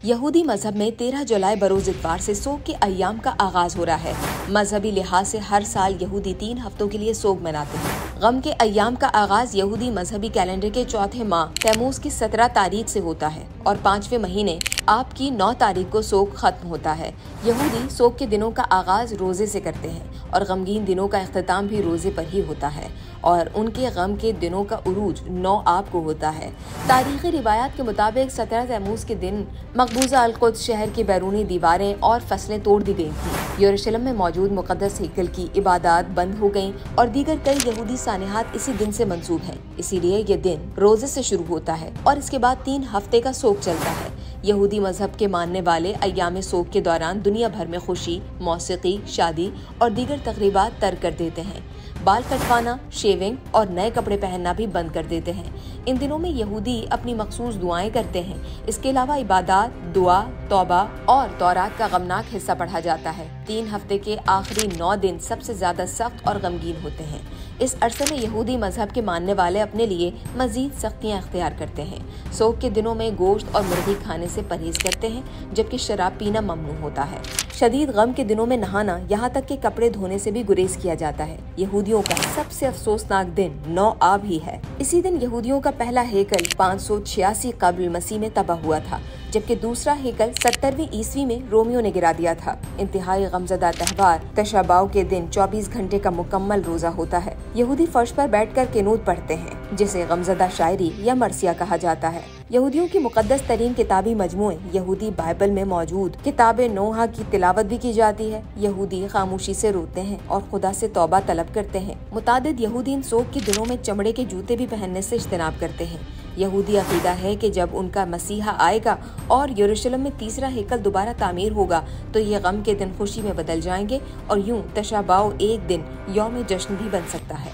यहूदी मजहब में 13 जुलाई बरोज इतवार से सोग के अय्याम का आगाज हो रहा है। मजहबी लिहाज से हर साल यहूदी 3 हफ्तों के लिए सोग मनाते हैं। गम के अय्याम का आगाज यहूदी मजहबी कैलेंडर के चौथे माह तैमूज की 17 तारीख से होता है और 5वें महीने आप की 9 तारीख को सोग खत्म होता है। यहूदी सोग के दिनों का आगाज रोजे से करते हैं और गमगीन दिनों का इख्तिताम भी रोजे पर ही होता है और उनके गम के दिनों का उरूज 9 आब को होता है। तारीखी रिवायात के मुताबिक 17 तैमूज के दिन मकबूजा अल-कुद्स शहर की बैरूनी दीवारें और फसलें तोड़ दी गई थी। यरूशलेम में मौजूद मुकद्दस हैकल की इबादत बंद हो गईं और दीगर कई यहूदी सानिहात इसी दिन से मंसूब हैं। इसीलिए ये दिन रोजे से शुरू होता है और इसके बाद 3 हफ्ते का सोग चलता है। यहूदी मजहब के मानने वाले अय्याम सोग के दौरान दुनिया भर में खुशी, मौसीकी, शादी और दीगर तकरीबात तर्क कर देते हैं। बाल कटवाना, शेविंग और नए कपड़े पहनना भी बंद कर देते हैं। इन दिनों में यहूदी अपनी मखसूस दुआएं करते हैं। इसके अलावा इबादत, दुआ, तौबा और तौरात का गमनाक हिस्सा पढ़ा जाता है। 3 हफ्ते के आखिरी 9 दिन सबसे ज्यादा सख्त और गमगीन होते हैं। इस अरसे में यहूदी मजहब के मानने वाले अपने लिए मजीद सख्तियां अख्तियार करते हैं। सोग के दिनों में गोश्त और मुर्गी खाने से परहेज करते हैं, जबकि शराब पीना ममनू होता है। शदीद गम के दिनों में नहाना, यहाँ तक कि कपड़े धोने से भी गुरेज किया जाता है। यहूदियों का सबसे अफसोसनाक दिन 9 आब ही है। इसी दिन यहूदियों का पहला हैकल 586 कब्ल मसीह में तबाह हुआ था, जबकि दूसरा हैकल 70वीं ईस्वी में रोमियो ने गिरा दिया था। इंतहाई गमज़दा त्योहार तशाबाव के दिन 24 घंटे का मुकम्मल रोजा होता है। यहूदी फर्श पर बैठकर क़ुनूत पढ़ते हैं, जिसे गमज़दा शायरी या मरसिया कहा जाता है। यहूदियों की मुकद्दस तरीन किताबी मजमूए यहूदी बाइबल में मौजूद किताब नोहा की तिलावत भी की जाती है। यहूदी खामोशी से रोते हैं और खुदा से तौबा तलब करते हैं। मुतादिद यहूदी इन सोग के दिनों में चमड़े के जूते भी पहनने से इज्तनाब करते हैं। यहूदी अकीदा है कि जब उनका मसीहा आएगा और यरूशलेम में तीसरा हैकल दोबारा तामीर होगा तो ये गम के दिन खुशी में बदल जाएंगे और यूं तशाबाव एक दिन यौम जश्न भी बन सकता है।